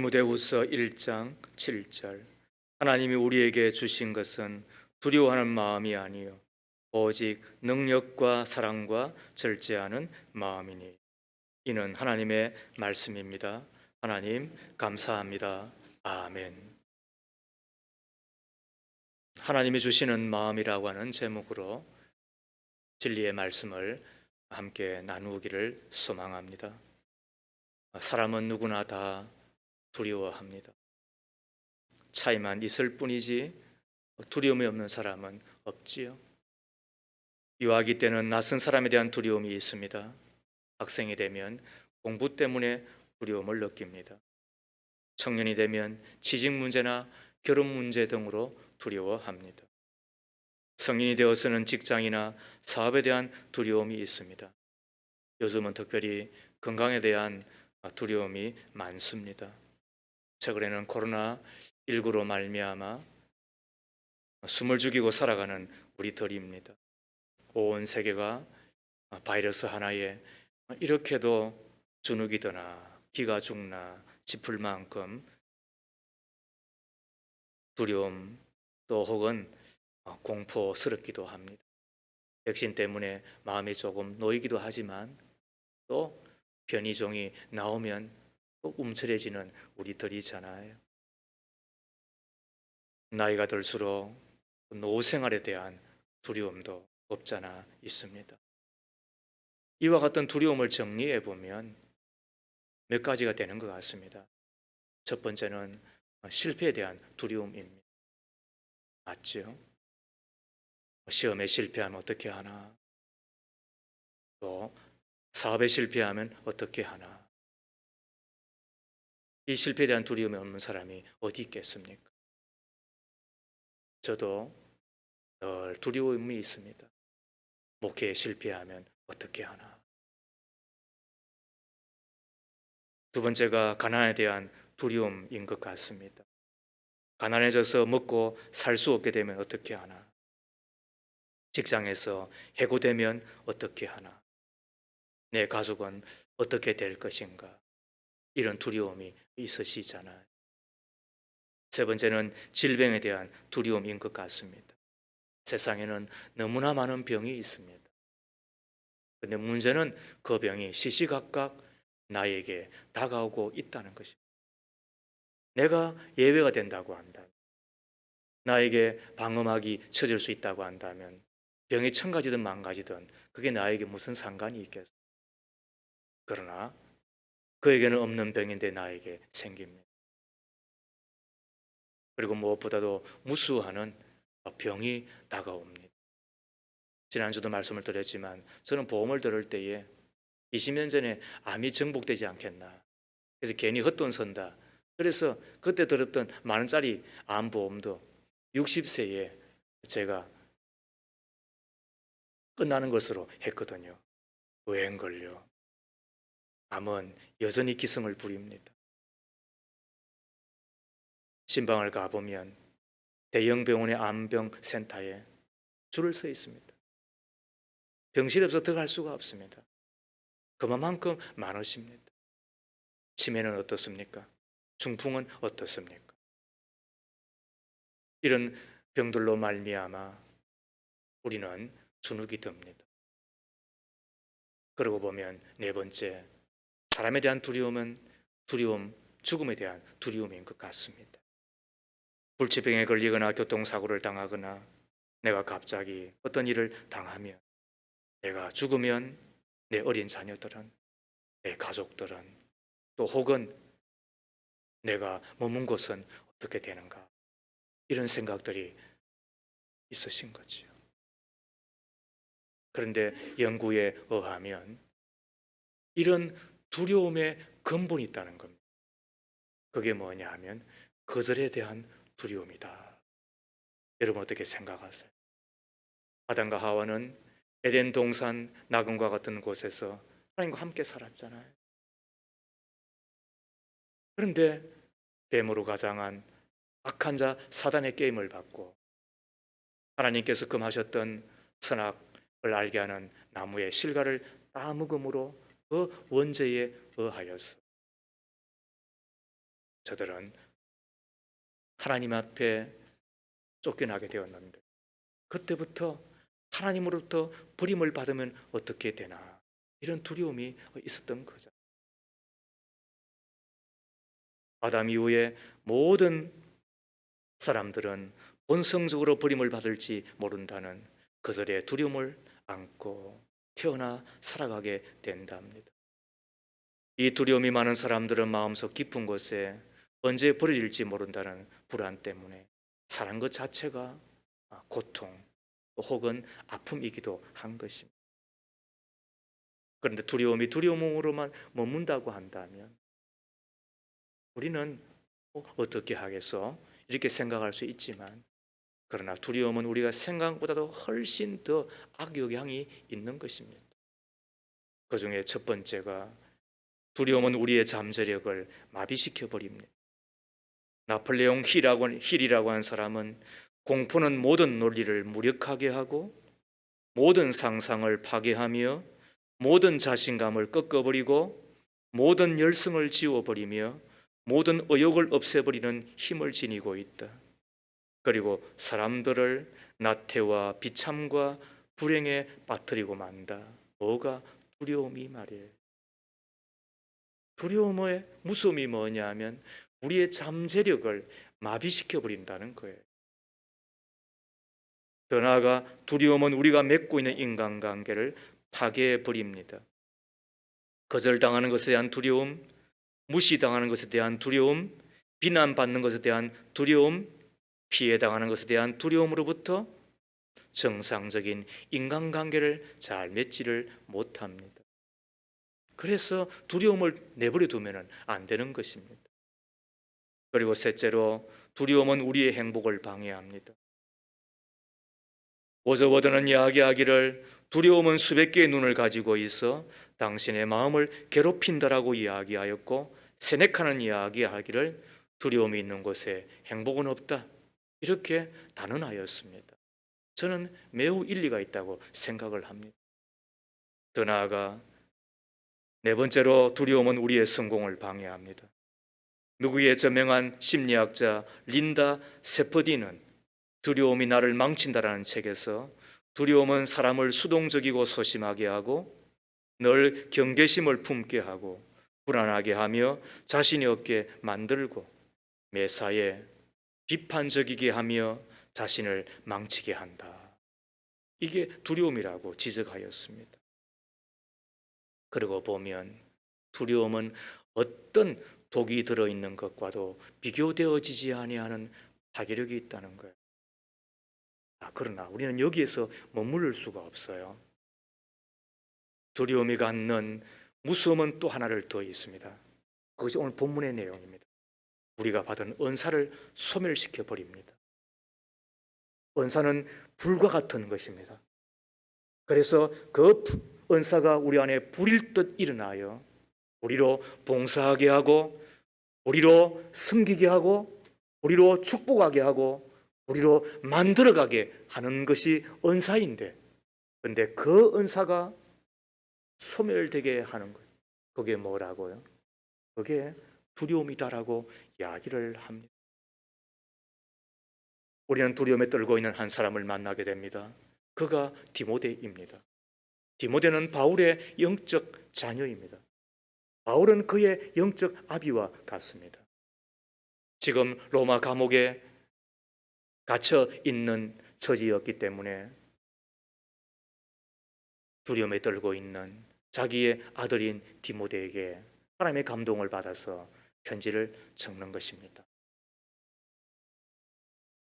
디모데후서 1장 7절 하나님이 우리에게 주신 것은 두려워하는 마음이 아니요 오직 능력과 사랑과 절제하는 마음이니. 이는 하나님의 말씀입니다. 하나님 감사합니다. 아멘. 하나님이 주시는 마음이라고 하는 제목으로 진리의 말씀을 함께 나누기를 소망합니다. 사람은 누구나 다 두려워합니다. 차이만 있을 뿐이지 두려움이 없는 사람은 없지요. 유아기 때는 낯선 사람에 대한 두려움이 있습니다. 학생이 되면 공부 때문에 두려움을 느낍니다. 청년이 되면 취직 문제나 결혼 문제 등으로 두려워합니다. 성인이 되어서는 직장이나 사업에 대한 두려움이 있습니다. 요즘은 특별히 건강에 대한 두려움이 많습니다. 최근에는 코로나19로 말미암아 숨을 죽이고 살아가는 우리들입니다. 온 세계가 바이러스 하나에 이렇게도 주눅이 드나 기가 죽나 싶을 만큼 두려움 또 혹은 공포스럽기도 합니다. 백신 때문에 마음이 조금 놓이기도 하지만 또 변이종이 나오면 또 움츠려지는 우리들이잖아요. 나이가 들수록 노후 생활에 대한 두려움도 없잖아 있습니다. 이와 같은 두려움을 정리해 보면 몇 가지가 되는 것 같습니다. 첫 번째는 실패에 대한 두려움입니다. 맞죠? 시험에 실패하면 어떻게 하나? 또 사업에 실패하면 어떻게 하나? 이 실패에 대한 두려움이 없는 사람이 어디 있겠습니까? 저도 늘 두려움이 있습니다. 목회에 실패하면 어떻게 하나? 두 번째가 가난에 대한 두려움인 것 같습니다. 가난해져서 먹고 살 수 없게 되면 어떻게 하나? 직장에서 해고되면 어떻게 하나? 내 가족은 어떻게 될 것인가? 이런 두려움이 있으시잖아요. 세 번째는 질병에 대한 두려움인 것 같습니다. 세상에는 너무나 많은 병이 있습니다. 그런데 문제는 그 병이 시시각각 나에게 다가오고 있다는 것입니다. 내가 예외가 된다고 한다면, 나에게 방어막이 쳐질 수 있다고 한다면 병이 천 가지든 만 가지든 그게 나에게 무슨 상관이 있겠어요? 그러나 그에게는 없는 병인데 나에게 생깁니다. 그리고 무엇보다도 무수하는 병이 다가옵니다. 지난주도 말씀을 드렸지만 저는 보험을 들을 때에 20년 전에 암이 정복되지 않겠나, 그래서 괜히 헛돈 선다, 그래서 그때 들었던 만 원짜리 암보험도 60세에 제가 끝나는 것으로 했거든요. 왜인걸요? 암은 여전히 기승을 부립니다. 신방을 가보면 대형 병원의 암병센터에 줄을 서 있습니다. 병실에 없어 들어갈 수가 없습니다. 그만큼 많으십니다. 치매는 어떻습니까? 중풍은 어떻습니까? 이런 병들로 말미암아 우리는 주눅이 듭니다. 그러고 보면 네 번째, 사람에 대한 두려움은 죽음에 대한 두려움인 것 같습니다. 불치병에 걸리거나 교통사고를 당하거나 내가 갑자기 어떤 일을 당하면, 내가 죽으면 내 어린 자녀들은, 내 가족들은, 또 혹은 내가 머문 곳은 어떻게 되는가, 이런 생각들이 있으신 거죠. 그런데 연구에 의하면 이런 두려움의 근본이 있다는 겁니다. 그게 뭐냐 하면 거절에 대한 두려움이다. 여러분 어떻게 생각하세요? 아담과 하와는 에덴 동산 낙원과 같은 곳에서 하나님과 함께 살았잖아요. 그런데 뱀으로 가장한 악한 자 사단의 게임을 받고 하나님께서 금하셨던 선악을 알게 하는 나무의 실과를 따먹음으로 그 원죄에 의하여서 저들은 하나님 앞에 쫓겨나게 되었는데 그때부터 하나님으로부터 버림을 받으면 어떻게 되나 이런 두려움이 있었던 거죠. 아담 이후에 모든 사람들은 본성적으로 버림을 받을지 모른다는 그들의 두려움을 안고 태어나 살아가게 된답니다. 이 두려움이 많은 사람들은 마음속 깊은 곳에 언제 버려질지 모른다는 불안 때문에 사는 것 자체가 고통 혹은 아픔이기도 한 것입니다. 그런데 두려움이 두려움으로만 머문다고 한다면 우리는 어떻게 하겠어? 이렇게 생각할 수 있지만 그러나 두려움은 우리가 생각보다도 훨씬 더 악영향이 있는 것입니다. 그 중에 첫 번째가 두려움은 우리의 잠재력을 마비시켜 버립니다. 나폴레옹 힐이라고 하는 사람은 공포는 모든 논리를 무력하게 하고 모든 상상을 파괴하며 모든 자신감을 꺾어버리고 모든 열성을 지워버리며 모든 의욕을 없애버리는 힘을 지니고 있다. 그리고 사람들을 나태와 비참과 불행에 빠뜨리고 만다. 뭐가? 두려움이 말이에요. 두려움의 무서움이 뭐냐 하면 우리의 잠재력을 마비시켜 버린다는 거예요. 더 나아가 두려움은 우리가 맺고 있는 인간관계를 파괴해 버립니다. 거절당하는 것에 대한 두려움, 무시당하는 것에 대한 두려움, 비난받는 것에 대한 두려움, 피해당하는 것에 대한 두려움으로부터 정상적인 인간관계를 잘 맺지를 못합니다. 그래서 두려움을 내버려 두면 안 되는 것입니다. 그리고 셋째로 두려움은 우리의 행복을 방해합니다. 오저워드는 이야기하기를 두려움은 수백 개의 눈을 가지고 있어 당신의 마음을 괴롭힌다라고 이야기하였고 세네카는 이야기하기를 두려움이 있는 곳에 행복은 없다 이렇게 단언하였습니다. 저는 매우 일리가 있다고 생각을 합니다. 더 나아가 네 번째로 두려움은 우리의 성공을 방해합니다. 미국의 저명한 심리학자 린다 세퍼디는 두려움이 나를 망친다라는 책에서 두려움은 사람을 수동적이고 소심하게 하고 늘 경계심을 품게 하고 불안하게 하며 자신이 없게 만들고 매사에 비판적이게 하며 자신을 망치게 한다. 이게 두려움이라고 지적하였습니다. 그러고 보면 두려움은 어떤 독이 들어있는 것과도 비교되어지지 아니하는 파괴력이 있다는 거예요. 그러나 우리는 여기에서 머무를 수가 없어요. 두려움이 갖는 무서움은 또 하나를 더 있습니다. 그것이 오늘 본문의 내용입니다. 우리가 받은 은사를 소멸시켜 버립니다. 은사는 불과 같은 것입니다. 그래서 그 은사가 우리 안에 불일 듯 일어나요. 우리로 봉사하게 하고 우리로 섬기게 하고 우리로 축복하게 하고 우리로 만들어가게 하는 것이 은사인데 그런데 그 은사가 소멸되게 하는 것 그게 뭐라고요? 그게 두려움이다라고 이야기를 합니다. 우리는 두려움에 떨고 있는 한 사람을 만나게 됩니다. 그가 디모데입니다. 디모데는 바울의 영적 자녀입니다. 바울은 그의 영적 아비와 같습니다. 지금 로마 감옥에 갇혀 있는 처지였기 때문에 두려움에 떨고 있는 자기의 아들인 디모데에게 하나님의 감동을 받아서 편지를 적는 것입니다.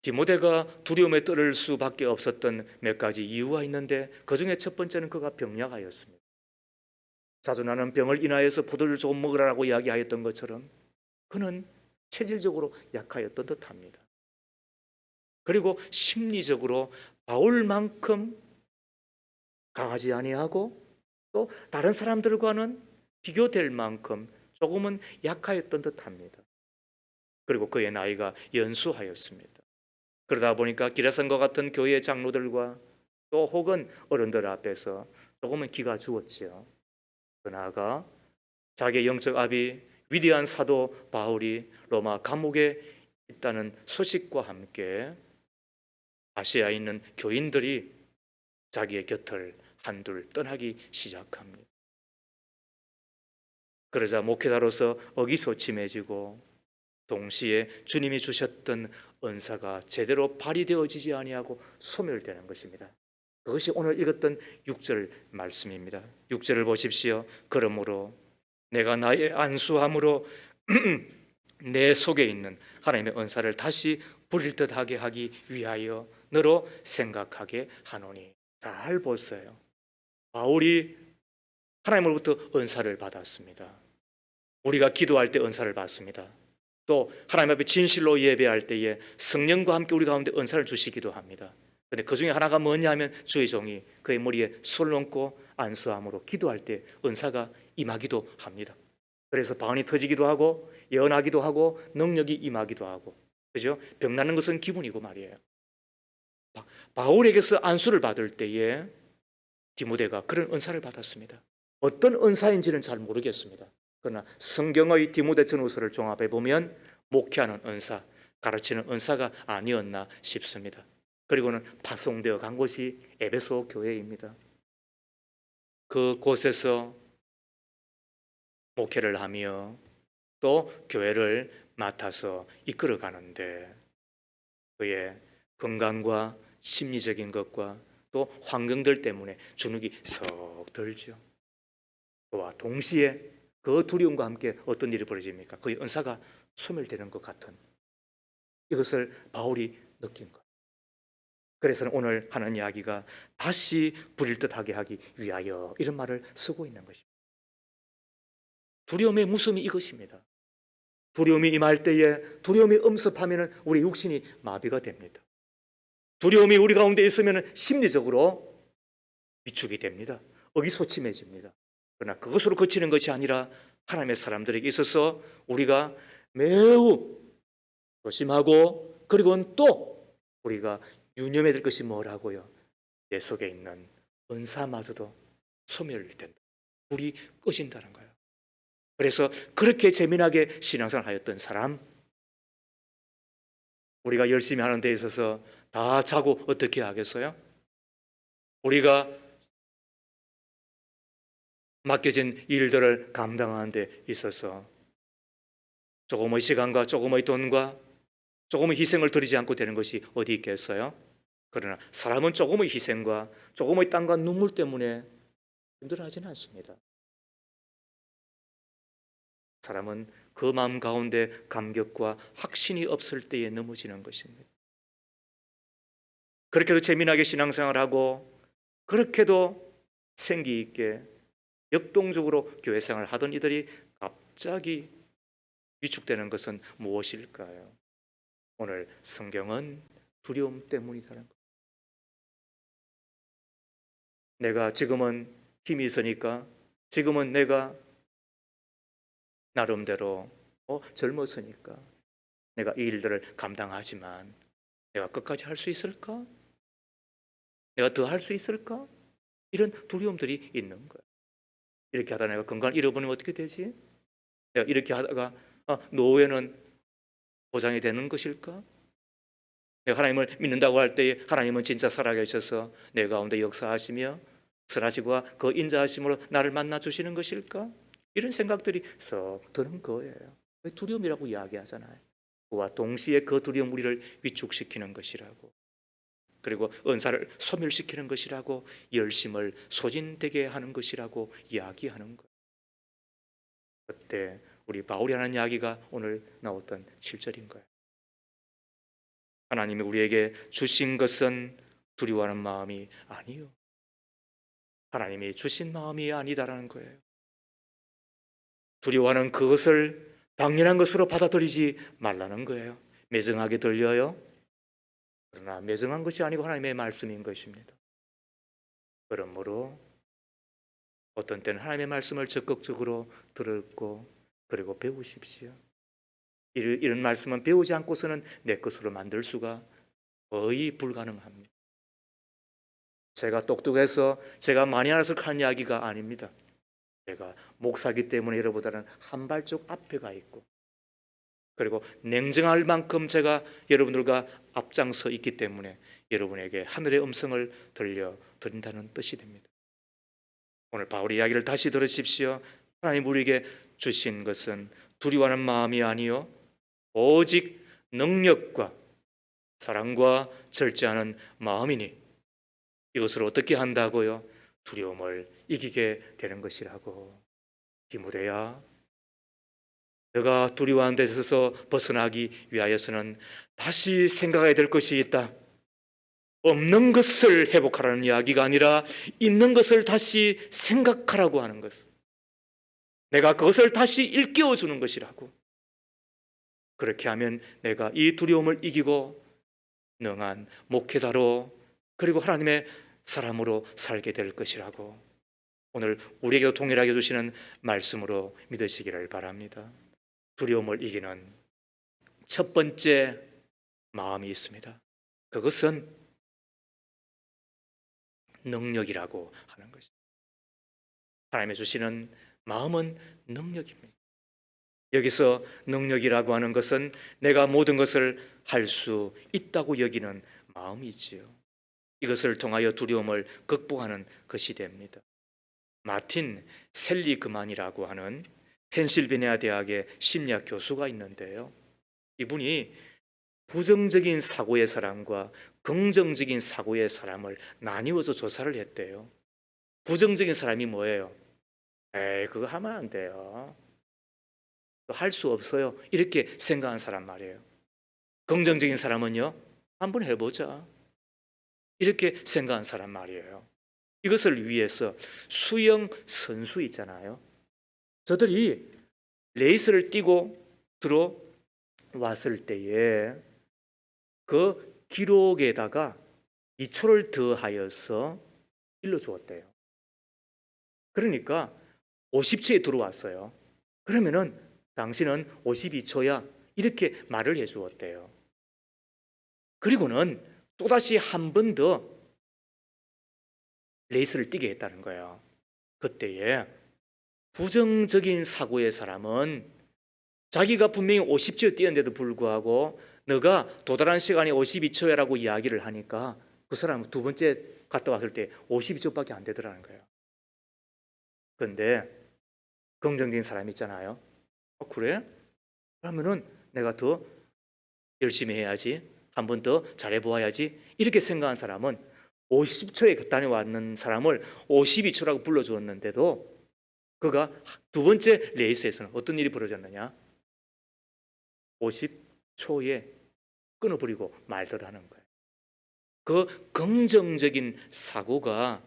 디모데가 두려움에 떨을 수밖에 없었던 몇 가지 이유가 있는데 그 중에 첫 번째는 그가 병약하였습니다. 자주 나는 병을 인하여서 포도를 조금 먹으라고 이야기하였던 것처럼 그는 체질적으로 약하였던 듯합니다. 그리고 심리적으로 바울만큼 강하지 아니하고 또 다른 사람들과는 비교될 만큼 조금은 약하였던 듯합니다. 그리고 그의 나이가 연수하였습니다. 그러다 보니까 기라산과 같은 교회 장로들과 또 혹은 어른들 앞에서 조금은 기가 죽었지요. 그나가 자기의 영적 아비 위대한 사도 바울이 로마 감옥에 있다는 소식과 함께 아시아에 있는 교인들이 자기의 곁을 한둘 떠나기 시작합니다. 그러자 목회자로서 의기소침해지고 동시에 주님이 주셨던 은사가 제대로 발휘되어지지 아니하고 소멸되는 것입니다. 그것이 오늘 읽었던 6절 말씀입니다. 6절을 보십시오. 그러므로 내가 나의 안수함으로 내 속에 있는 하나님의 은사를 다시 부릴 듯하게 하기 위하여 너로 생각하게 하노니. 잘 보세요. 바울이 하나님으로부터 은사를 받았습니다. 우리가 기도할 때 은사를 받습니다. 또 하나님 앞에 진실로 예배할 때에 성령과 함께 우리 가운데 은사를 주시기도 합니다. 그런데 그 중에 하나가 뭐냐 하면 주의 종이 그의 머리에 손을 얹고 안수함으로 기도할 때 은사가 임하기도 합니다. 그래서 방언이 터지기도 하고 예언하기도 하고 능력이 임하기도 하고, 그죠? 병나는 것은 기분이고 말이에요. 바울에게서 안수를 받을 때에 디모데가 그런 은사를 받았습니다. 어떤 은사인지는 잘 모르겠습니다. 그러나 성경의 디모데 전후서를 종합해 보면 목회하는 은사, 가르치는 은사가 아니었나 싶습니다. 그리고는 파송되어 간 곳이 에베소 교회입니다. 그곳에서 목회를 하며 또 교회를 맡아서 이끌어 가는데 그의 건강과 심리적인 것과 또 환경들 때문에 주눅이 석 들죠. 그와 동시에 그 두려움과 함께 어떤 일이 벌어집니까? 그의 은사가 소멸되는 것 같은 이것을 바울이 느낀 것. 그래서 오늘 하는 이야기가 다시 부릴 듯하게 하기 위하여 이런 말을 쓰고 있는 것입니다. 두려움의 무서움이 이것입니다. 두려움이 임할 때에 두려움이 엄습하면 우리 육신이 마비가 됩니다. 두려움이 우리 가운데 있으면 심리적으로 위축이 됩니다. 의기소침해집니다. 그러나 그것으로 그치는 것이 아니라 하나님의 사람들에게 있어서 우리가 매우 조심하고 그리고 또 우리가 유념해야 될 것이 뭐라고요? 내 속에 있는 은사마저도 소멸된다. 불이 꺼진다는 거예요. 그래서 그렇게 재미나게 신앙생활 하였던 사람, 우리가 열심히 하는 데 있어서 다 자고 어떻게 하겠어요? 우리가 맡겨진 일들을 감당하는 데 있어서 조금의 시간과 조금의 돈과 조금의 희생을 드리지 않고 되는 것이 어디 있겠어요? 그러나 사람은 조금의 희생과 조금의 땀과 눈물 때문에 힘들어하지는 않습니다. 사람은 그 마음 가운데 감격과 확신이 없을 때에 넘어지는 것입니다. 그렇게도 재미나게 신앙생활하고 그렇게도 생기 있게 역동적으로 교회생활을 하던 이들이 갑자기 위축되는 것은 무엇일까요? 오늘 성경은 두려움 때문이라는 것. 내가 지금은 힘이 있으니까, 지금은 내가 나름대로 젊었으니까 내가 이 일들을 감당하지만 내가 끝까지 할 수 있을까? 내가 더 할 수 있을까? 이런 두려움들이 있는 거예요. 이렇게 하다 내가 건강을 잃어버리면 어떻게 되지? 내가 이렇게 하다가 노후에는 보장이 되는 것일까? 내가 하나님을 믿는다고 할 때에 하나님은 진짜 살아계셔서 내 가운데 역사하시며 선하시고 그 인자하심으로 나를 만나주시는 것일까? 이런 생각들이 썩 드는 거예요. 두려움이라고 이야기하잖아요. 그와 동시에 그 두려움 우리를 위축시키는 것이라고, 그리고 은사를 소멸시키는 것이라고, 열심을 소진되게 하는 것이라고 이야기하는 거예요. 그때 우리 바울이 하는 이야기가 오늘 나왔던 7절인 거예요. 하나님이 우리에게 주신 것은 두려워하는 마음이 아니요, 하나님이 주신 마음이 아니다라는 거예요. 두려워하는 그것을 당연한 것으로 받아들이지 말라는 거예요. 매정하게 들려요. 그러나 매정한 것이 아니고 하나님의 말씀인 것입니다. 그러므로 어떤 때는 하나님의 말씀을 적극적으로 들었고 그리고 배우십시오. 이런 말씀은 배우지 않고서는 내 것으로 만들 수가 거의 불가능합니다. 제가 똑똑해서 제가 많이 알아서 하는 이야기가 아닙니다. 제가 목사기 때문에 여러분보다는 한 발짝 앞에 가 있고, 그리고 냉정할 만큼 제가 여러분들과 앞장서 있기 때문에 여러분에게 하늘의 음성을 들려드린다는 뜻이 됩니다. 오늘 바울의 이야기를 다시 들으십시오. 하나님 우리에게 주신 것은 두려워하는 마음이 아니요 오직 능력과 사랑과 절제하는 마음이니 이것을 어떻게 한다고요? 두려움을 이기게 되는 것이라고. 디모데야, 너가 두려워하는 데서 벗어나기 위하여서는 다시 생각해야 될 것이 있다. 없는 것을 회복하라는 이야기가 아니라 있는 것을 다시 생각하라고 하는 것. 내가 그것을 다시 일깨워 주는 것이라고. 그렇게 하면 내가 이 두려움을 이기고 능한 목회자로, 그리고 하나님의 사람으로 살게 될 것이라고 오늘 우리에게도 동일하게 주시는 말씀으로 믿으시기를 바랍니다. 두려움을 이기는 첫 번째 마음이 있습니다. 그것은 능력이라고 하는 것입니다. 하나님의 주시는 마음은 능력입니다. 여기서 능력이라고 하는 것은 내가 모든 것을 할 수 있다고 여기는 마음이지요. 이것을 통하여 두려움을 극복하는 것이 됩니다. 마틴 셀리그만이라고 하는 펜실베니아 대학의 심리학 교수가 있는데요. 이분이 부정적인 사고의 사람과 긍정적인 사고의 사람을 나뉘어서 조사를 했대요. 부정적인 사람이 뭐예요? 에이, 그거 하면 안 돼요. 할 수 없어요. 이렇게 생각한 사람 말이에요. 긍정적인 사람은요, 한번 해보자. 이렇게 생각한 사람 말이에요. 이것을 위해서 수영 선수 있잖아요. 저들이 레이스를 뛰고 들어왔을 때에 그 기록에다가 2초를 더하여서 일러주었대요. 그러니까 50초에 들어왔어요. 그러면은 당신은 52초야. 이렇게 말을 해주었대요. 그리고는 또다시 한 번 더 레이스를 뛰게 했다는 거예요. 그때에 부정적인 사고의 사람은 자기가 분명히 50초 뛰었는데도 불구하고 너가 도달한 시간이 52초라고 이야기를 하니까 그 사람은 두 번째 갔다 왔을 때 52초밖에 안 되더라는 거예요. 그런데 긍정적인 사람이 있잖아요. 그래? 그러면은 내가 더 열심히 해야지. 한 번 더 잘해보아야지. 이렇게 생각한 사람은 50초에 다녀왔는 사람을 52초라고 불러주었는데도 그가 두 번째 레이스에서는 어떤 일이 벌어졌느냐? 50초에 끊어버리고 말더라는 거예요. 그 긍정적인 사고가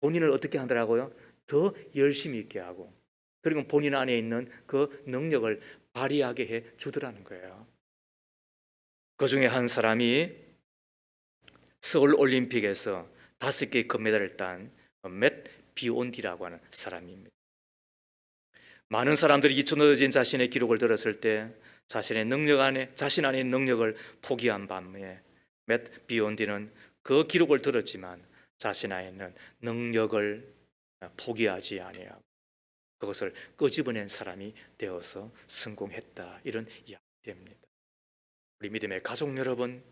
본인을 어떻게 하더라고요? 더 열심히 있게 하고, 그리고 본인 안에 있는 그 능력을 발휘하게 해 주더라는 거예요. 그 중에 한 사람이 서울 올림픽에서 5개의 금메달을 딴 맷 비온디라고 하는 사람입니다. 많은 사람들이 잊혀놓어진 자신의 기록을 들었을 때 자신 안에 능력을 포기한 반면에 맷 비온디는 그 기록을 들었지만 자신 안에 있는 능력을 포기하지 아니하고 그것을 끄집어낸 사람이 되어서 성공했다. 이런 이야기입니다. 우리 믿음의 가족 여러분,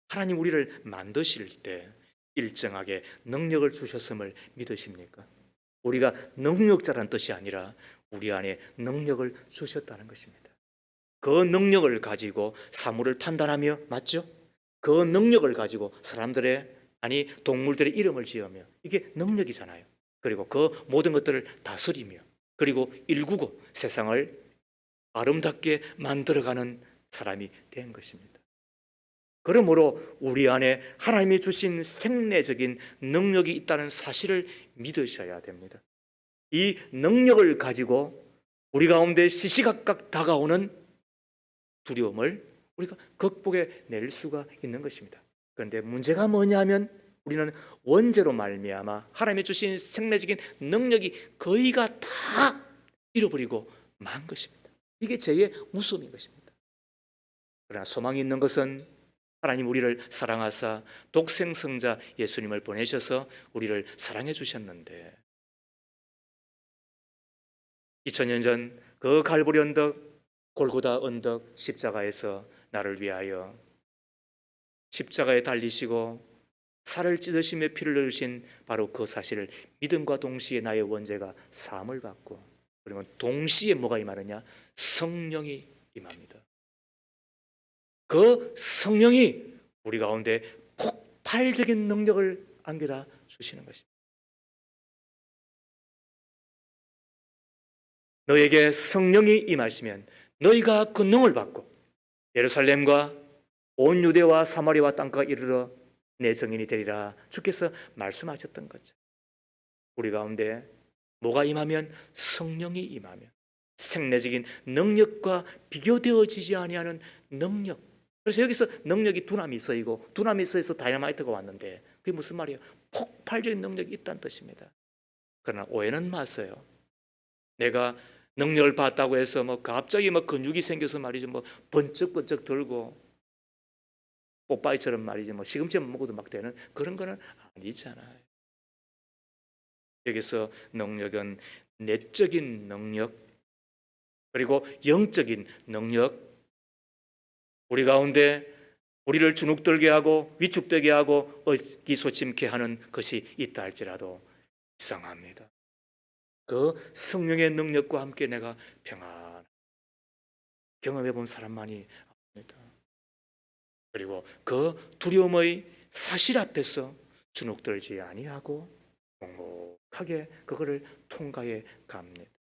하나님 우리를 만드실 때 일정하게 능력을 주셨음을 믿으십니까? 우리가 능력자란 뜻이 아니라 우리 안에 능력을 주셨다는 것입니다. 그 능력을 가지고 사물을 판단하며, 맞죠? 그 능력을 가지고 동물들의 이름을 지으며, 이게 능력이잖아요. 그리고 그 모든 것들을 다스리며, 그리고 일구고 세상을 아름답게 만들어가는 사람이 된 것입니다. 그러므로 우리 안에 하나님이 주신 생내적인 능력이 있다는 사실을 믿으셔야 됩니다. 이 능력을 가지고 우리 가운데 시시각각 다가오는 두려움을 우리가 극복해 낼 수가 있는 것입니다. 그런데 문제가 뭐냐면 우리는 원죄로 말미암아 하나님이 주신 생내적인 능력이 거의가 다 잃어버리고 만 것입니다. 이게 죄의 무서움인 것입니다. 그러나 소망이 있는 것은 하나님 우리를 사랑하사 독생성자 예수님을 보내셔서 우리를 사랑해 주셨는데 2000년 전 그 갈보리 언덕, 골고다 언덕 십자가에서 나를 위하여 십자가에 달리시고 살을 찢으시며 피를 흘리신 바로 그 사실을 믿음과 동시에 나의 원죄가 사함을 받고, 그러면 동시에 뭐가 임하느냐? 성령이 임합니다. 그 성령이 우리 가운데 폭발적인 능력을 안겨다 주시는 것입니다. 너에게 성령이 임하시면 너희가 권능을 받고 예루살렘과 온 유대와 사마리아와 땅까지 이르러 내 증인이 되리라. 주께서 말씀하셨던 거죠. 우리 가운데 뭐가 임하면? 성령이 임하면 생내적인 능력과 비교되어지지 아니하는 능력. 그래서 여기서 능력이 두나미 서이고 두나미 서에서 다이너마이트가 왔는데 그게 무슨 말이에요? 폭발적인 능력이 있다는 뜻입니다. 그러나 오해는 마세요. 내가 능력을 받았다고 해서 갑자기 근육이 생겨서 말이죠, 번쩍번쩍 들고 뽀빠이처럼 말이죠, 시금치 먹어도 막 되는 그런 거는 아니잖아요. 여기서 능력은 내적인 능력 그리고 영적인 능력, 우리 가운데 우리를 주눅들게 하고 위축되게 하고 의기소침케 하는 것이 있다 할지라도 이상합니다. 그 성령의 능력과 함께 내가 평안 경험해 본 사람만이 압니다. 그리고 그 두려움의 사실 앞에서 주눅들지 아니하고 묵묵하게 그거를 통과해 갑니다.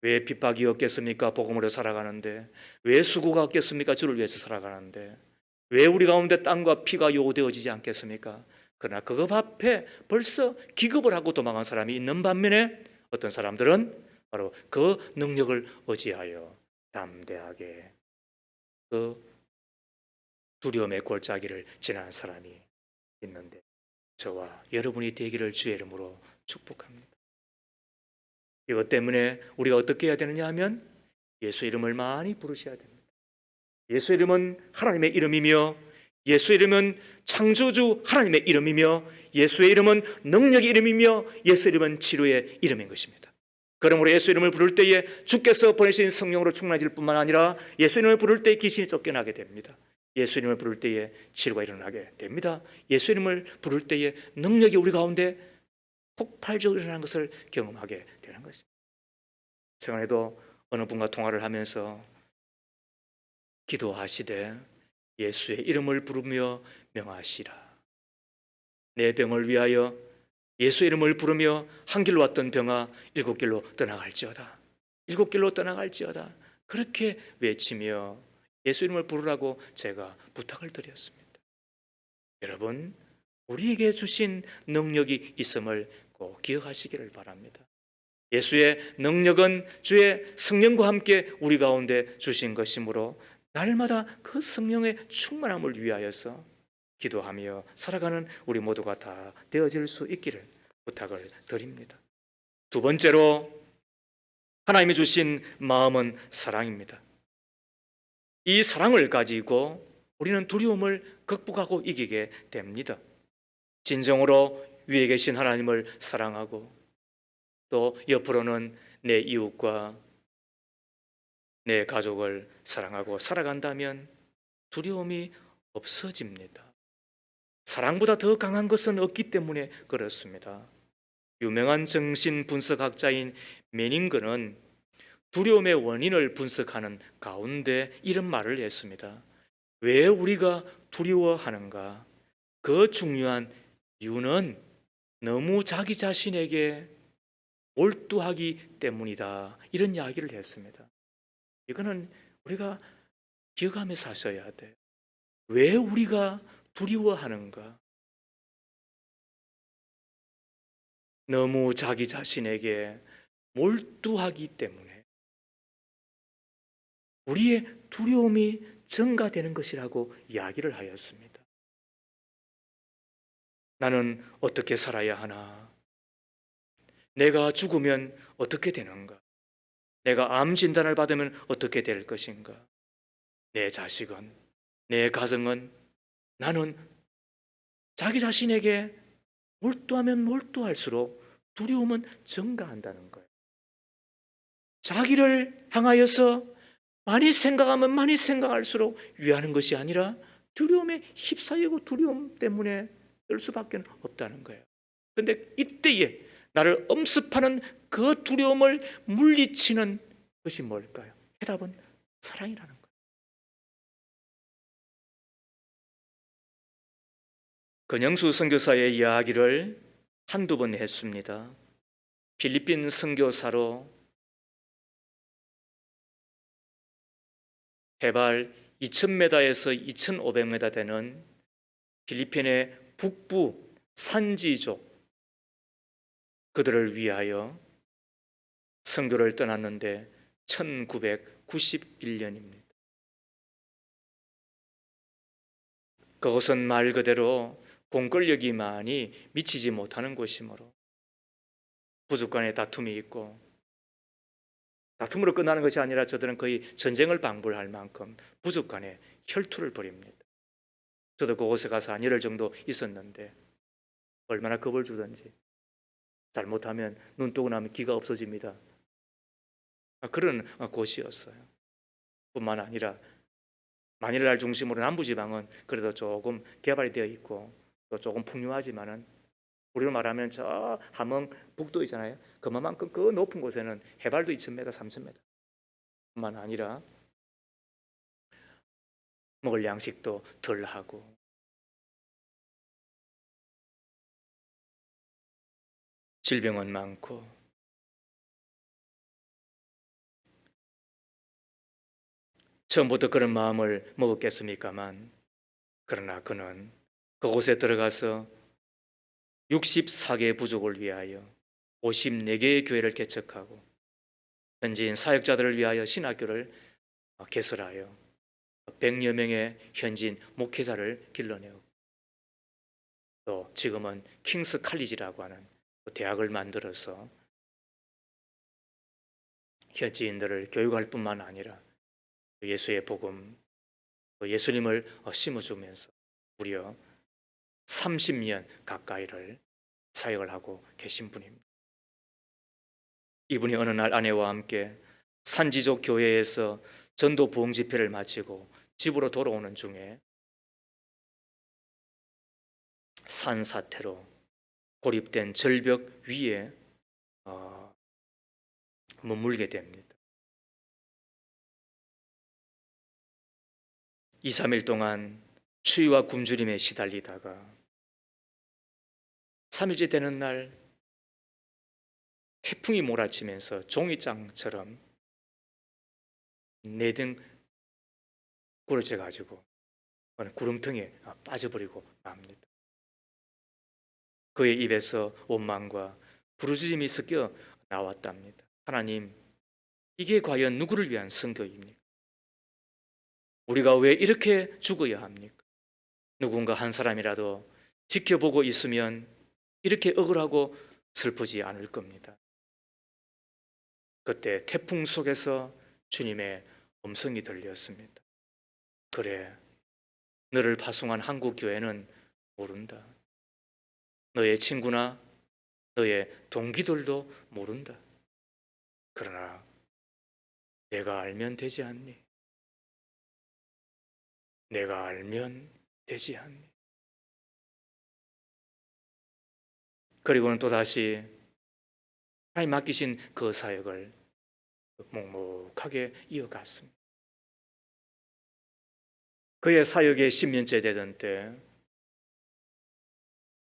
왜 핍박이 없겠습니까? 복음으로 살아가는데. 왜 수고가 없겠습니까? 주를 위해서 살아가는데. 왜 우리 가운데 땀과 피가 요구되어지지 않겠습니까? 그러나 그것 앞에 벌써 기겁을 하고 도망한 사람이 있는 반면에 어떤 사람들은 바로 그 능력을 의지하여 담대하게 그 두려움의 골짜기를 지난 사람이 있는데, 저와 여러분이 되기를 주의 이름으로 축복합니다. 이것 때문에 우리가 어떻게 해야 되느냐 하면 예수 이름을 많이 부르셔야 됩니다. 예수 이름은 하나님의 이름이며 예수 이름은 창조주 하나님의 이름이며 예수의 이름은 능력의 이름이며 예수 이름은 치료의 이름인 것입니다. 그러므로 예수 이름을 부를 때에 주께서 보내신 성령으로 충만해질 뿐만 아니라 예수 이름을 부를 때 귀신이 쫓겨나게 됩니다. 예수 이름을 부를 때에 치료가 일어나게 됩니다. 예수 이름을 부를 때에 능력이 우리 가운데 폭발적으로 일어나는 것을 경험하게 되는 것입니다. 최근에도 어느 분과 통화를 하면서 기도하시되 예수의 이름을 부르며 명하시라. 내 병을 위하여 예수 이름을 부르며 한 길로 왔던 병아 7길로 떠나갈지어다. 7길로 떠나갈지어다. 그렇게 외치며 예수 이름을 부르라고 제가 부탁을 드렸습니다. 여러분, 우리에게 주신 능력이 있음을 꼭 기억하시기를 바랍니다. 예수의 능력은 주의 성령과 함께 우리 가운데 주신 것이므로 날마다 그 성령의 충만함을 위하여서 기도하며 살아가는 우리 모두가 다 되어질 수 있기를 부탁을 드립니다. 두 번째로 하나님이 주신 마음은 사랑입니다. 이 사랑을 가지고 우리는 두려움을 극복하고 이기게 됩니다. 진정으로 위에 계신 하나님을 사랑하고 또 옆으로는 내 이웃과 내 가족을 사랑하고 살아간다면 두려움이 없어집니다. 사랑보다 더 강한 것은 없기 때문에 그렇습니다. 유명한 정신분석학자인 메닝거는 두려움의 원인을 분석하는 가운데 이런 말을 했습니다. 왜 우리가 두려워하는가? 그 중요한 이유는 너무 자기 자신에게 몰두하기 때문이다. 이런 이야기를 했습니다. 이거는 우리가 기억하며 사셔야 돼요. 왜 우리가 두려워하는가? 너무 자기 자신에게 몰두하기 때문에 우리의 두려움이 증가되는 것이라고 이야기를 하였습니다. 나는 어떻게 살아야 하나? 내가 죽으면 어떻게 되는가? 내가 암 진단을 받으면 어떻게 될 것인가? 내 자식은, 내 가정은, 나는 자기 자신에게 몰두하면 몰두할수록 두려움은 증가한다는 거예요. 자기를 향하여서 많이 생각하면 많이 생각할수록 위하는 것이 아니라 두려움에 휩싸이고 두려움 때문에 떨 수밖에 없다는 거예요. 그런데 이때에 나를 엄습하는 그 두려움을 물리치는 것이 뭘까요? 해답은 사랑이라는 거예요. 권영수 선교사의 이야기를 한두 번 했습니다. 필리핀 선교사로 해발 2000m에서 2500m 되는 필리핀의 북부 산지족 그들을 위하여 선교를 떠났는데 1991년입니다. 그것은 말 그대로 공권력이 많이 미치지 못하는 곳이므로 부족 간의 다툼이 있고, 다툼으로 끝나는 것이 아니라 저들은 거의 전쟁을 방불할 만큼 부족 간에 혈투를 벌입니다. 저도 그곳에 가서 한 열흘 정도 있었는데 얼마나 겁을 주던지, 잘못하면 눈 뜨고 나면 기가 없어집니다. 그런 곳이었어요. 뿐만 아니라 마닐라를 중심으로 남부지방은 그래도 조금 개발이 되어 있고 또 조금 풍요하지만은, 우리로 말하면 저 함흥 북도 있잖아요. 그만큼 그 높은 곳에는 해발도 2000m, 3000m 뿐만 아니라 먹을 양식도 덜하고 질병은 많고, 처음부터 그런 마음을 먹었겠습니까만, 그러나 그는 그곳에 들어가서 64개 부족을 위하여 54개의 교회를 개척하고 현지인 사역자들을 위하여 신학교를 개설하여 100여 명의 현지인 목회자를 길러내고, 또 지금은 킹스 칼리지라고 하는 대학을 만들어서 현지인들을 교육할 뿐만 아니라 예수의 복음, 예수님을 심어주면서 무려 30년 가까이를 사역을 하고 계신 분입니다. 이분이 어느 날 아내와 함께 산지족 교회에서 전도 부흥 집회를 마치고 집으로 돌아오는 중에 산사태로 고립된 절벽 위에 머물게 됩니다. 2, 3일 동안 추위와 굶주림에 시달리다가 3일째 되는 날 태풍이 몰아치면서 종이장처럼 내등 부러져 가지고 구름통에 빠져버리고 맙니다. 그의 입에서 원망과 부르짖음이 섞여 나왔답니다. 하나님, 이게 과연 누구를 위한 선교입니까? 우리가 왜 이렇게 죽어야 합니까? 누군가 한 사람이라도 지켜보고 있으면 이렇게 억울하고 슬프지 않을 겁니다. 그때 태풍 속에서 주님의 음성이 들렸습니다. 그래, 너를 파송한 한국 교회는 모른다. 너의 친구나 너의 동기들도 모른다. 그러나 내가 알면 되지 않니? 내가 알면 되지 않니? 그리고는 또다시 하나님 맡기신 그 사역을 묵묵하게 이어갔습니다. 그의 사역에 10년째 되던 때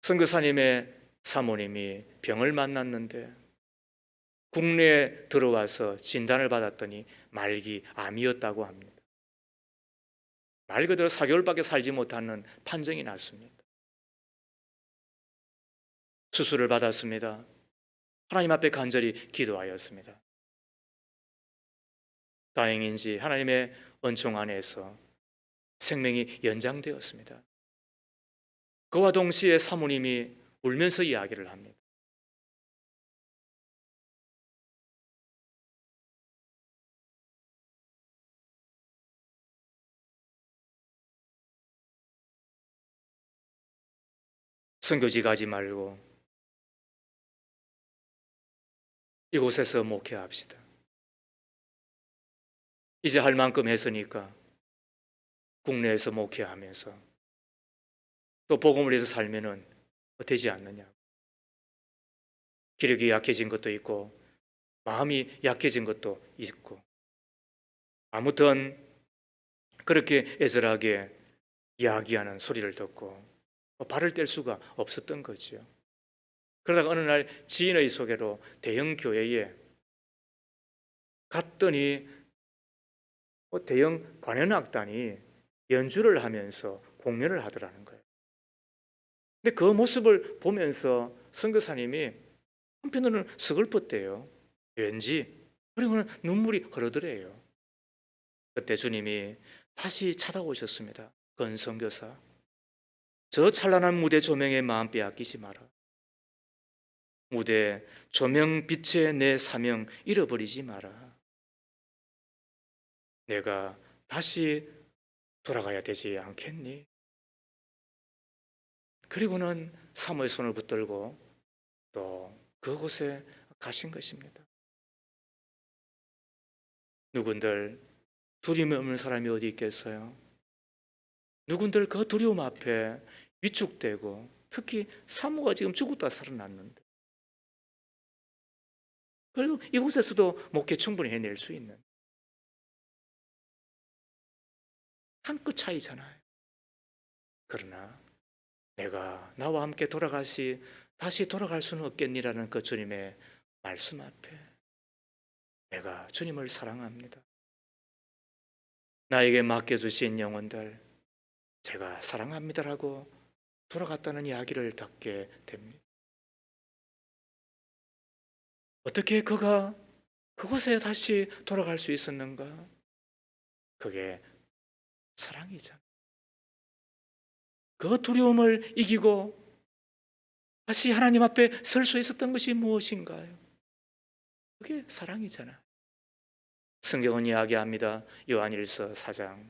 선교사님의 사모님이 병을 만났는데 국내에 들어와서 진단을 받았더니 말기 암이었다고 합니다. 말 그대로 4개월밖에 살지 못하는 판정이 났습니다. 수술을 받았습니다. 하나님 앞에 간절히 기도하였습니다. 다행인지 하나님의 은총 안에서 생명이 연장되었습니다. 그와 동시에 사모님이 울면서 이야기를 합니다. 선교지 가지 말고 이곳에서 목회합시다. 이제 할 만큼 했으니까 국내에서 목회하면서 또 복음을 위해서 살면은 되지 않느냐. 기력이 약해진 것도 있고 마음이 약해진 것도 있고, 아무튼 그렇게 애절하게 이야기하는 소리를 듣고 발을 뗄 수가 없었던 거죠. 그러다가 어느 날 지인의 소개로 대형 교회에 갔더니 대형 관현악단이 연주를 하면서 공연을 하더라는 거예요. 근데 그 모습을 보면서 선교사님이 한편으로는 서글펐대요. 왠지. 그리고는 눈물이 흐르더래요. 그때 주님이 다시 찾아오셨습니다. 건선교사, 저 찬란한 무대 조명에 마음 빼앗기지 마라. 무대 조명 빛에 내 사명 잃어버리지 마라. 내가 다시 돌아가야 되지 않겠니? 그리고는 사모의 손을 붙들고 또 그곳에 가신 것입니다. 누군들 두려움이 없는 사람이 어디 있겠어요? 누군들 그 두려움 앞에 위축되고, 특히 사모가 지금 죽었다 살아났는데, 그래도 이곳에서도 목회 충분히 해낼 수 있는 한 끗 차이잖아요. 그러나 내가 나와 함께 다시 돌아갈 수는 없겠니라는 그 주님의 말씀 앞에 내가 주님을 사랑합니다. 나에게 맡겨주신 영혼들 제가 사랑합니다라고 돌아갔다는 이야기를 듣게 됩니다. 어떻게 그가 그곳에 다시 돌아갈 수 있었는가? 그게 사랑이잖아. 그 두려움을 이기고 다시 하나님 앞에 설 수 있었던 것이 무엇인가요? 그게 사랑이잖아. 성경은 이야기합니다. 요한일서 4장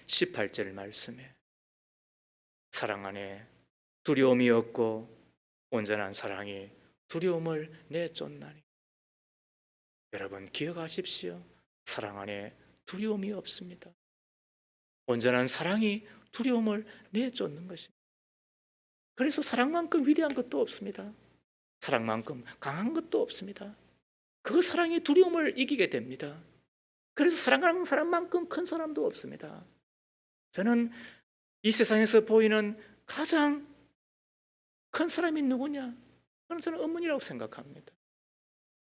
18절 말씀에 사랑 안에 두려움이 없고 온전한 사랑이 두려움을 내쫓나니. 여러분 기억하십시오. 사랑 안에 두려움이 없습니다. 온전한 사랑이 두려움을 내쫓는 것입니다. 그래서 사랑만큼 위대한 것도 없습니다. 사랑만큼 강한 것도 없습니다. 그 사랑이 두려움을 이기게 됩니다. 그래서 사랑하는 사람만큼 큰 사람도 없습니다. 저는 이 세상에서 보이는 가장 큰 사람이 누구냐? 그건 저는 어머니라고 생각합니다.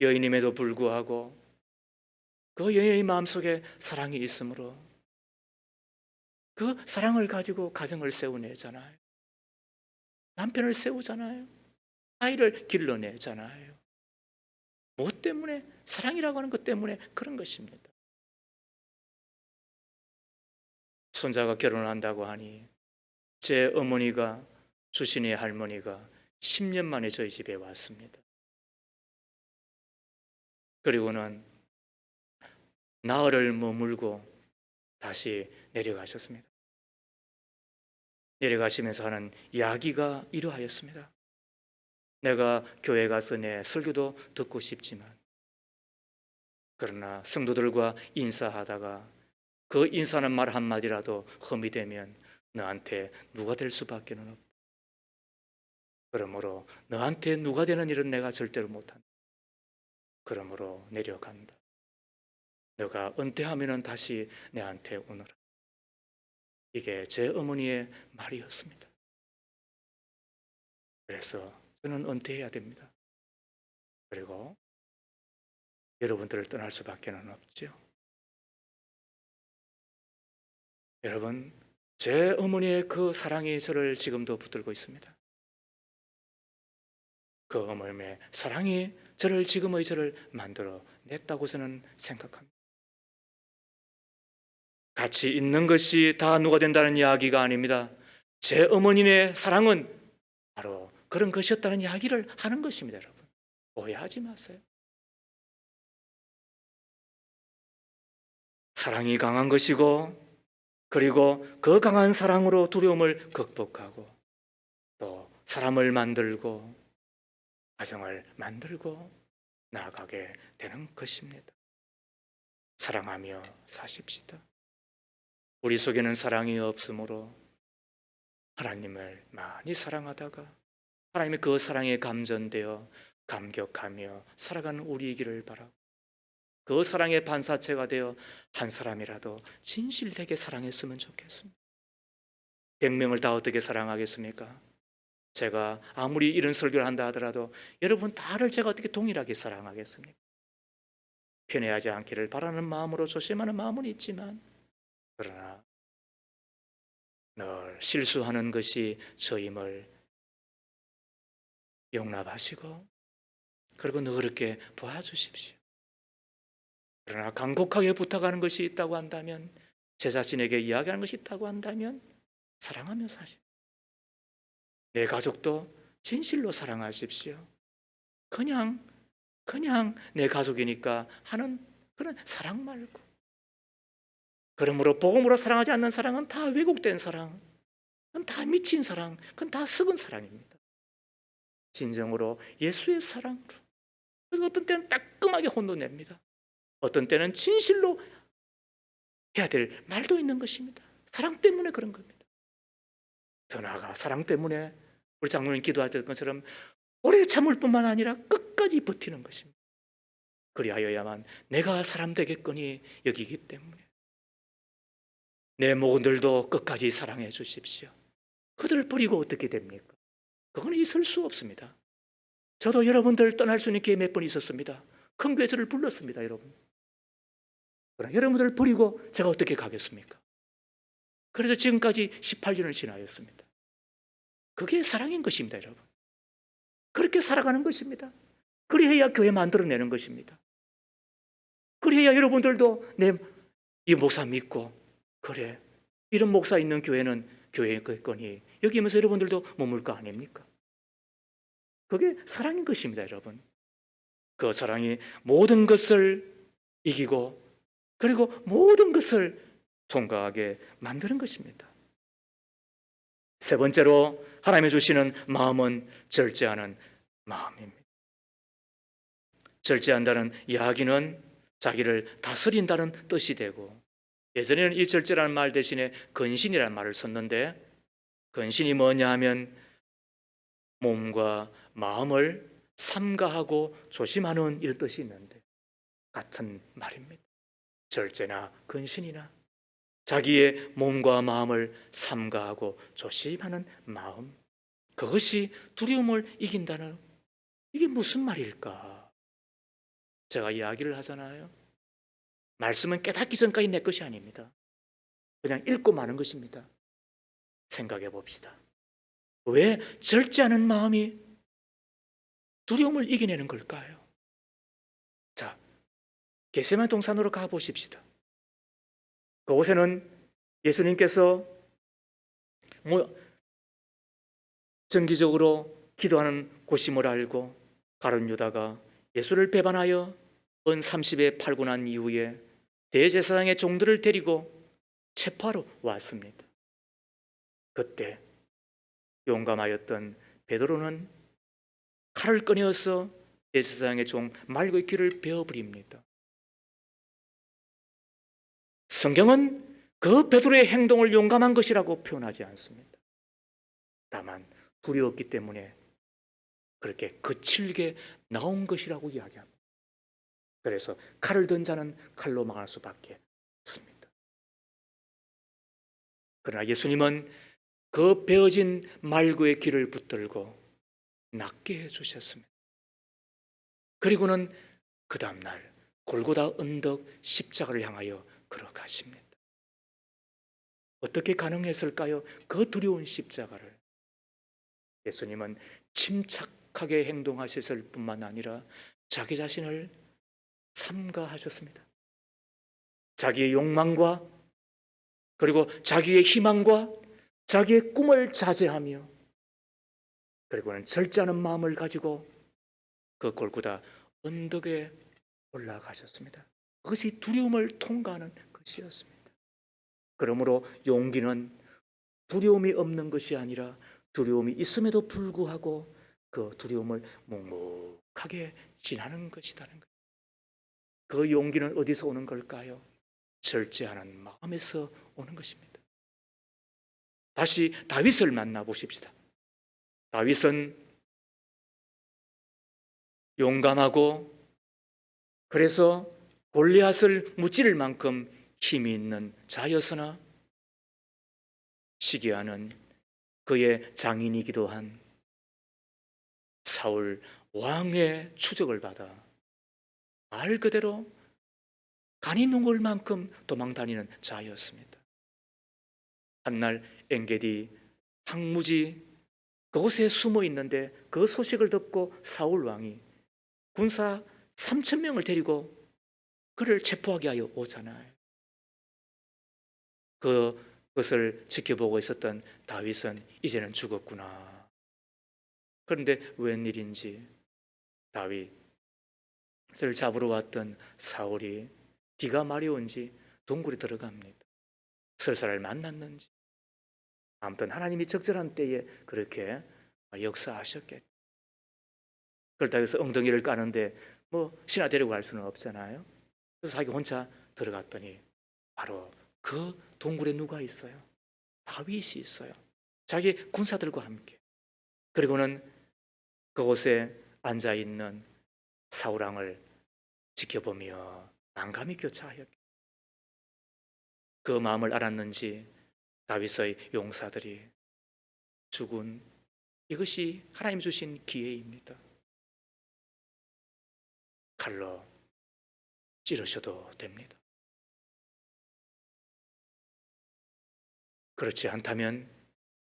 여인임에도 불구하고 그 여인의 마음속에 사랑이 있으므로 그 사랑을 가지고 가정을 세워내잖아요. 남편을 세우잖아요. 아이를 길러내잖아요. 무엇 때문에? 사랑이라고 하는 것 때문에 그런 것입니다. 손자가 결혼을 한다고 하니 제 어머니가, 주신의 할머니가 10년 만에 저희 집에 왔습니다. 그리고는 나흘을 머물고 다시 내려가셨습니다. 내려가시면서 하는 이야기가 이러하였습니다. 내가 교회 가서 내 설교도 듣고 싶지만, 그러나 성도들과 인사하다가 그 인사하는 말 한마디라도 흠이 되면 너한테 누가 될 수밖에 없다. 그러므로 너한테 누가 되는 일은 내가 절대로 못한다. 그러므로 내려간다. 너가 은퇴하면 다시 내한테 오너라. 이게 제 어머니의 말이었습니다. 그래서 저는 은퇴해야 됩니다. 그리고 여러분들을 떠날 수밖에 없죠. 여러분, 제 어머니의 그 사랑이 저를 지금도 붙들고 있습니다. 그 어머니의 사랑이 지금의 저를 만들어 냈다고 저는 생각합니다. 같이 있는 것이 다 누가 된다는 이야기가 아닙니다. 제 어머니의 사랑은 바로 그런 것이었다는 이야기를 하는 것입니다. 여러분, 오해하지 마세요. 사랑이 강한 것이고, 그리고 그 강한 사랑으로 두려움을 극복하고 또 사람을 만들고 가정을 만들고 나아가게 되는 것입니다. 사랑하며 사십시다. 우리 속에는 사랑이 없으므로 하나님을 많이 사랑하다가 하나님의 그 사랑에 감전되어 감격하며 살아가는 우리이기를 바라고, 그 사랑의 반사체가 되어 한 사람이라도 진실되게 사랑했으면 좋겠습니다. 100명을 다 어떻게 사랑하겠습니까? 제가 아무리 이런 설교를 한다 하더라도 여러분 다를 제가 어떻게 동일하게 사랑하겠습니까? 편애하지 않기를 바라는 마음으로 조심하는 마음은 있지만, 그러나 늘 실수하는 것이 저임을 용납하시고 그리고 늘 그렇게 도와주십시오. 그러나 간곡하게 부탁하는 것이 있다고 한다면, 제 자신에게 이야기하는 것이 있다고 한다면 사랑하며 사십시오. 내 가족도 진실로 사랑하십시오. 그냥 내 가족이니까 하는 그런 사랑 말고, 그러므로 복음으로 사랑하지 않는 사랑은 다 왜곡된 사랑, 그건 다 미친 사랑, 그건 다 썩은 사랑입니다. 진정으로 예수의 사랑으로. 그래서 어떤 때는 따끔하게 혼도 냅니다. 어떤 때는 진실로 해야 될 말도 있는 것입니다. 사랑 때문에 그런 겁니다. 더 나아가 사랑 때문에 우리 장로님 기도하던 것처럼 오래 참을 뿐만 아니라 끝까지 버티는 것입니다. 그리하여야만 내가 사람 되겠거니 여기기 때문에 내 모건들도 끝까지 사랑해 주십시오. 그들을 버리고 어떻게 됩니까? 그건 있을 수 없습니다. 저도 여러분들 떠날 수 있는 기회 몇 번 있었습니다. 큰 교회 저를 불렀습니다, 여러분. 그러나 여러분들을 버리고 제가 어떻게 가겠습니까? 그래서 지금까지 18년을 지나였습니다. 그게 사랑인 것입니다, 여러분. 그렇게 살아가는 것입니다. 그리해야 교회 만들어내는 것입니다. 그래야 여러분들도 이 목사 믿고, 그래, 이런 목사 있는 교회는 교회겠거니 여기 오면서 여러분들도 머물 거 아닙니까? 그게 사랑인 것입니다, 여러분. 그 사랑이 모든 것을 이기고 그리고 모든 것을 통과하게 만드는 것입니다. 세 번째로 하나님이 주시는 마음은 절제하는 마음입니다. 절제한다는 이야기는 자기를 다스린다는 뜻이 되고, 예전에는 이 절제라는 말 대신에 근신이라는 말을 썼는데, 근신이 뭐냐 하면 몸과 마음을 삼가하고 조심하는 이런 뜻이 있는데 같은 말입니다. 절제나 근신이나 자기의 몸과 마음을 삼가하고 조심하는 마음, 그것이 두려움을 이긴다는, 이게 무슨 말일까? 제가 이야기를 하잖아요. 말씀은 깨닫기 전까지 내 것이 아닙니다. 그냥 읽고 마는 것입니다. 생각해 봅시다. 왜 절제하는 마음이 두려움을 이겨내는 걸까요? 자, 겟세마네 동산으로 가보십시다. 그곳에는 예수님께서 정기적으로 기도하는 곳임을 알고 가룟 유다가 예수를 배반하여 은 30에 팔고 난 이후에 대제사장의 종들을 데리고 체포하러 왔습니다. 그때 용감하였던 베드로는 칼을 꺼내어서 대제사장의 종 말고의 귀를 베어버립니다. 성경은 그 베드로의 행동을 용감한 것이라고 표현하지 않습니다. 다만 두려웠기 때문에 그렇게 거칠게 나온 것이라고 이야기합니다. 그래서 칼을 든 자는 칼로 망할 수밖에 없습니다. 그러나 예수님은 그 베어진 말구의 귀를 붙들고 낫게 해주셨습니다. 그리고는 그 다음날 골고다 언덕 십자가를 향하여 걸어가십니다. 어떻게 가능했을까요? 그 두려운 십자가를. 예수님은 침착하게 행동하셨을 뿐만 아니라 자기 자신을 삼가하셨습니다. 자기의 욕망과 그리고 자기의 희망과 자기의 꿈을 자제하며 그리고는 절제하는 마음을 가지고 그 골고다 언덕에 올라가셨습니다. 그것이 두려움을 통과하는 것이었습니다. 그러므로 용기는 두려움이 없는 것이 아니라 두려움이 있음에도 불구하고 그 두려움을 묵묵히 하게 지나는 것이라는 것. 그 용기는 어디서 오는 걸까요? 절제하는 마음에서 오는 것입니다. 다시 다윗을 만나보십시다. 다윗은 용감하고 그래서 골리앗을 무찌를 만큼 힘이 있는 자였으나 시기하는 그의 장인이기도 한 사울 왕의 추적을 받아 말 그대로 간이 눈물 만큼 도망다니는 자였습니다. 한날 엔게디 항무지 그곳에 숨어 있는데 그 소식을 듣고 사울 왕이 군사 3,000명을 데리고 그를 체포하게 하여 오잖아요. 그것을 지켜보고 있었던 다윗은 이제는 죽었구나. 그런데 웬일인지 다윗을 잡으러 왔던 사울이 비가 마려운지 동굴에 들어갑니다. 설사를 만났는지 아무튼 하나님이 적절한 때에 그렇게 역사하셨겠죠. 그렇다고 해서 엉덩이를 까는데 신하 데리고 갈 수는 없잖아요. 그래서 자기 혼자 들어갔더니 바로 그 동굴에 누가 있어요? 다윗이 있어요. 자기 군사들과 함께. 그리고는 그곳에 앉아있는 사울왕을 지켜보며 난감히 교차하였고 그 마음을 알았는지 다윗의 용사들이 죽은 이것이 하나님 주신 기회입니다. 칼로 찌르셔도 됩니다. 그렇지 않다면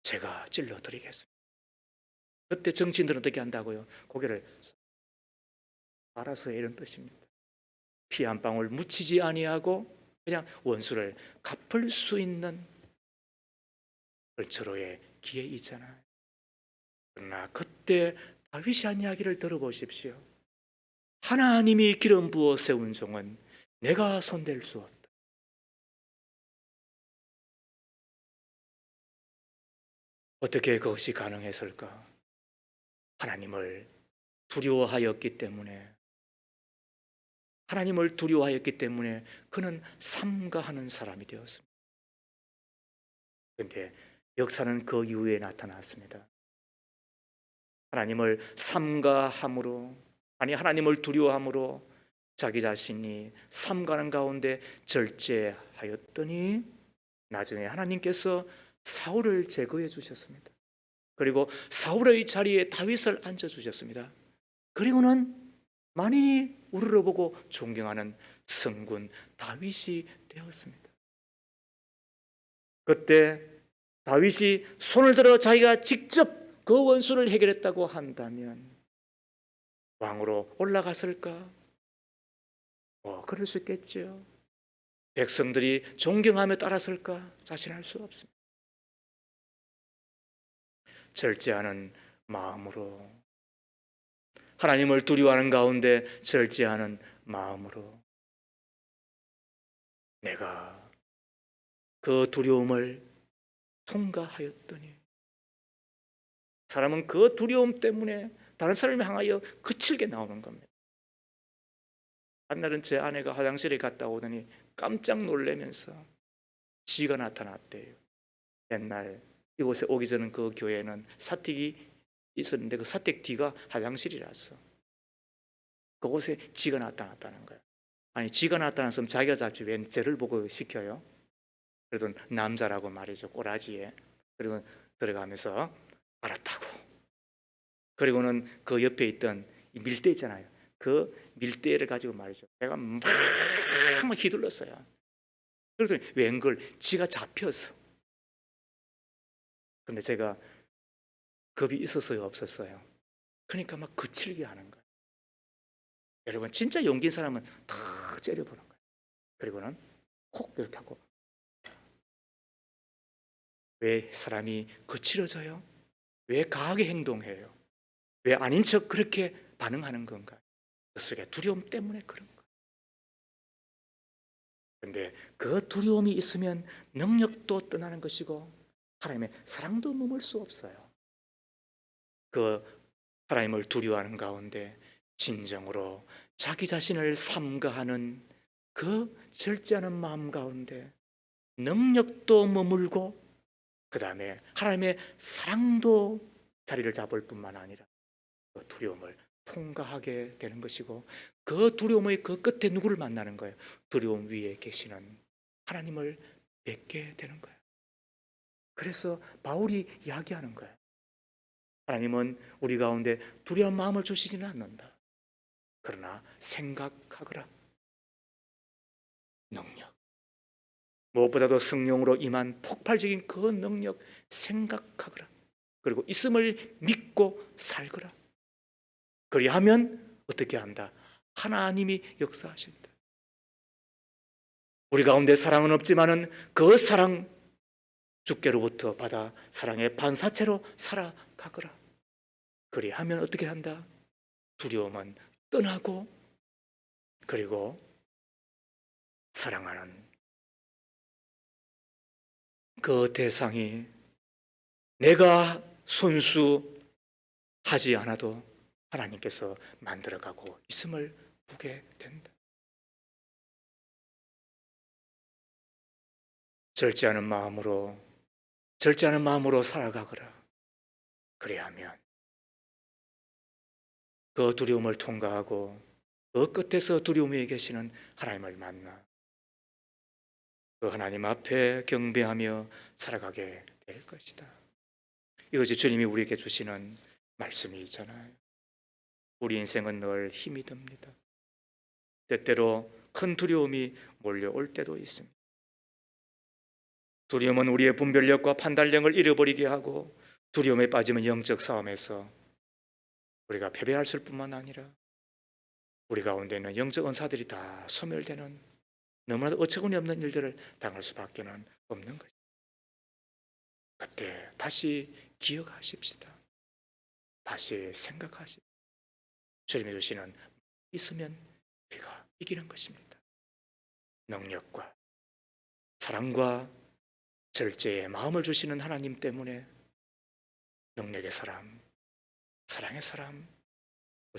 제가 찔러드리겠습니다. 그때 정치인들은 어떻게 한다고요? 고개를 알아서 이런 뜻입니다. 피 한 방울 묻히지 아니하고 그냥 원수를 갚을 수 있는 절호의 기회 있잖아요. 그러나 그때 다윗이 한 이야기를 들어보십시오. 하나님이 기름 부어 세운 종은 내가 손댈 수 없다. 어떻게 그것이 가능했을까? 하나님을 두려워하였기 때문에, 하나님을 두려워하였기 때문에 그는 삼가하는 사람이 되었습니다. 그런데 역사는 그 이후에 나타났습니다. 하나님을 삼가함으로, 아니 하나님을 두려워함으로 자기 자신이 삼가는 가운데 절제하였더니 나중에 하나님께서 사울을 제거해 주셨습니다. 그리고 사울의 자리에 다윗을 앉아 주셨습니다. 그리고는 만인이 우러러보고 존경하는 성군 다윗이 되었습니다. 그때 다윗이 손을 들어 자기가 직접 그 원수를 해결했다고 한다면 왕으로 올라갔을까? 그럴 수 있겠죠. 백성들이 존경하며 따랐을까? 자신할 수 없습니다. 절제하는 마음으로, 하나님을 두려워하는 가운데 절제하는 마음으로 내가 그 두려움을 통과하였더니, 사람은 그 두려움 때문에 다른 사람을 향하여 거칠게 나오는 겁니다. 한날은 제 아내가 화장실에 갔다 오더니 깜짝 놀라면서 쥐가 나타났대요. 옛날 이곳에 오기 전에 그 교회에는 사택이 있었는데 그 사택 뒤가 화장실이라서 그곳에 쥐가 나타났다는 거예요. 아니 쥐가 나타났으면 자기가 잡지 왜 쟤를 보고 시켜요? 그래도 남자라고 말이죠. 꼬라지에. 그리고 들어가면서 알았다고. 그리고는 그 옆에 있던 이 밀대 있잖아요. 그 밀대를 가지고 말이죠. 내가 막 휘둘렀어요. 그랬더니 웬걸 쥐가 잡혀서. 근데 제가 겁이 있었어요, 없었어요? 그러니까 막 거칠게 하는 거예요. 여러분 진짜 용기 있는 사람은 다 째려보는 거예요. 그리고는 콕 이렇게 하고. 왜 사람이 거칠어져요? 왜 강하게 행동해요? 왜 아닌 척 그렇게 반응하는 건가? 그 속에 두려움 때문에 그런 거예요. 그런데 그 두려움이 있으면 능력도 떠나는 것이고 하나님의 사랑도 머물 수 없어요. 그 하나님을 두려워하는 가운데 진정으로 자기 자신을 삼가하는 그 절제하는 마음 가운데 능력도 머물고 그 다음에 하나님의 사랑도 자리를 잡을 뿐만 아니라 그 두려움을 통과하게 되는 것이고, 그 두려움의 그 끝에 누구를 만나는 거예요? 두려움 위에 계시는 하나님을 뵙게 되는 거예요. 그래서 바울이 이야기하는 거예요. 하나님은 우리 가운데 두려운 마음을 주시지는 않는다. 그러나 생각하거라. 능력, 무엇보다도 성령으로 임한 폭발적인 그 능력 생각하거라. 그리고 있음을 믿고 살거라. 그리하면 어떻게 한다? 하나님이 역사하신다. 우리 가운데 사랑은 없지만은 그 사랑 주께로부터 받아 사랑의 반사체로 살아가거라. 그리하면 어떻게 한다? 두려움은 떠나고, 그리고 사랑하는 그 대상이 내가 손수하지 않아도 하나님께서 만들어가고 있음을 보게 된다. 절제하는 마음으로 살아가거라. 그래야하면 그 두려움을 통과하고 그 끝에서 두려움 위에 계시는 하나님을 만나 그 하나님 앞에 경배하며 살아가게 될 것이다. 이것이 주님이 우리에게 주시는 말씀이잖아요. 우리 인생은 늘 힘이 듭니다. 때때로 큰 두려움이 몰려올 때도 있습니다. 두려움은 우리의 분별력과 판단력을 잃어버리게 하고, 두려움에 빠지면 영적 싸움에서 우리가 패배할 뿐만 아니라 우리 가운데 있는 영적 은사들이 다 소멸되는 너무나도 어처구니 없는 일들을 당할 수밖에 없는 거죠. 그때 다시 기억하십시다. 다시 생각하십시다. 주님이 주시는 있으면 우리가 이기는 것입니다. 능력과 사랑과 절제의 마음을 주시는 하나님 때문에 능력의 사람, 사랑의 사람,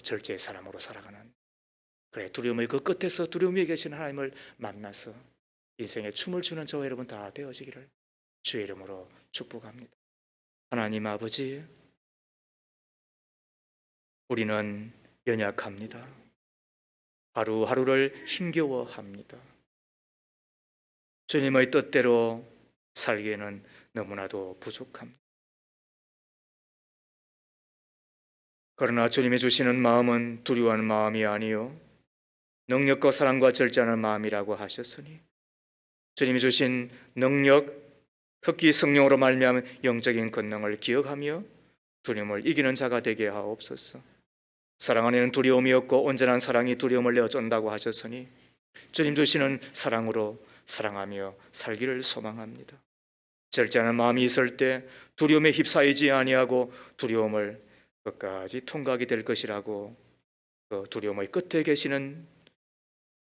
절제의 사람으로 살아가는, 그래, 두려움의 그 끝에서 두려움 위에 계신 하나님을 만나서 인생에 춤을 추는 저와 여러분 다 되어지기를 주의 이름으로 축복합니다. 하나님 아버지, 우리는 연약합니다. 하루하루를 힘겨워합니다. 주님의 뜻대로 살기에는 너무나도 부족합니다. 그러나 주님이 주시는 마음은 두려워하는 마음이 아니요 능력과 사랑과 절제하는 마음이라고 하셨으니, 주님이 주신 능력, 특히 성령으로 말미암은 영적인 권능을 기억하며 두려움을 이기는 자가 되게 하옵소서. 사랑 안에는 두려움이 없고 온전한 사랑이 두려움을 내어준다고 하셨으니, 주님 주시는 사랑으로 사랑하며 살기를 소망합니다. 절제하는 마음이 있을 때 두려움에 휩싸이지 아니하고 두려움을 끝까지 통과하게 될 것이라고, 그 두려움의 끝에 계시는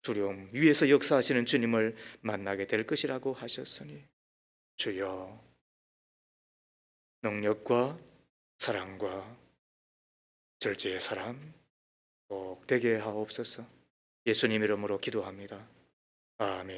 두려움 위에서 역사하시는 주님을 만나게 될 것이라고 하셨으니, 주여 능력과 사랑과 절제의 사람 꼭 되게 하옵소서. 예수님 이름으로 기도합니다. 아멘.